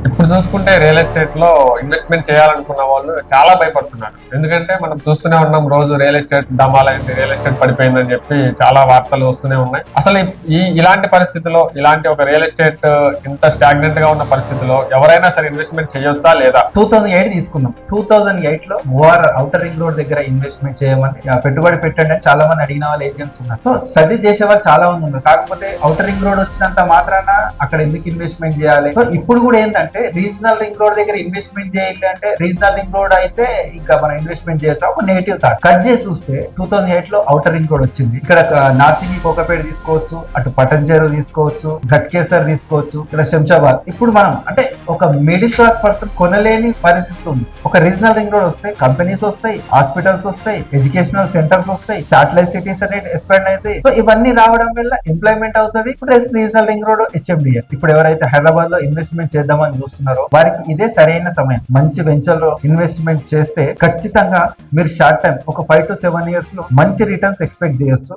ఇప్పుడు చూసుకుంటే real estate లో ఇన్వెస్ట్మెంట్ చేయాలనుకున్న వాళ్ళు చాలా భయపడుతున్నారు. ఎందుకంటే మనం చూస్తూనే ఉన్నాం, రోజు రియల్ ఎస్టేట్ డమాలైంది, రియల్ ఎస్టేట్ పడిపోయిందని చెప్పి చాలా వార్తలు వస్తూనే ఉన్నాయి. అసలు ఇలాంటి పరిస్థితిలో, ఇలాంటి ఒక రియల్ ఎస్టేట్ ఇంత స్టాగ్నెంట్ గా ఉన్న పరిస్థితిలో ఎవరైనా సరే ఇన్వెస్ట్మెంట్ చేయొచ్చా లేదా? 2008 తీసుకున్నాం. 2008 లో ఓఆర్ ఔటర్ రింగ్ రోడ్ దగ్గర ఇన్వెస్ట్మెంట్ చేయమని పెట్టుబడి పెట్టండి అని చాలా మంది అడిగిన వాళ్ళు ఏజెంట్స్ ఉన్నారు. సో సజెస్ట్ చేసే వాళ్ళు చాలా మంది ఉన్నారు. కాకపోతే ఔటర్ రింగ్ రోడ్ వచ్చినంత మాత్రాన అక్కడ ఎందుకు ఇన్వెస్ట్మెంట్ చేయాలి? సో ఇప్పుడు కూడా ఏంటంటే రీజనల్ రింగ్ రోడ్ దగ్గర ఇన్వెస్ట్మెంట్ చేయాలి అంటే రీజనల్ రింగ్ రోడ్ అయితే ఇంకా మనం ఇన్వెస్ట్మెంట్ చేయొచ్చు ఒక నెగిటివ్ థాట్. కట్ చేసి చూస్తే 2008 లో ఔటర్ రింగ్ రోడ్ వచ్చింది. ఇక్కడ నార్సింగి కోకపేట తీసుకోవచ్చు, అటు పటంచేరు తీసుకోవచ్చు, ఘట్కేసర్ తీసుకోవచ్చు, ఇక్కడ శంషాబాద్. ఇప్పుడు మనం అంటే ఒక మిడిల్ క్లాస్ పర్సన్ కొనలేని పరిస్థితి ఉంది. ఒక రీజనల్ రింగ్ రోడ్ వస్తాయి, కంపెనీస్ వస్తాయి, హాస్పిటల్స్ వస్తాయి, ఎడ్యుకేషనల్ సెంటర్స్ వస్తాయి, సాటిలైట్ సిటీస్ అనేది ఎక్స్పాండ్ అవుతాయి. సో ఇవన్నీ రావడం వల్ల ఎంప్లాయ్మెంట్ అవుతుంది. ఇప్పుడు రీజనల్ రింగ్ రోడ్ హెచ్ఎండిఏ ఇప్పుడు ఎవరైతే హైదరాబాద్ లో ఇన్వెస్ట్మెంట్ చేద్దామని చూస్తున్నారో వారికి ఇదే సరైన సమయం. మంచి వెంచర్ లో ఇన్వెస్ట్మెంట్ చేస్తే ఖచ్చితంగా మీరు షార్ట్ టైం ఒక 5 to 7 years లో మంచి రిటర్న్స్ ఎక్స్పెక్ట్ చేయొచ్చు.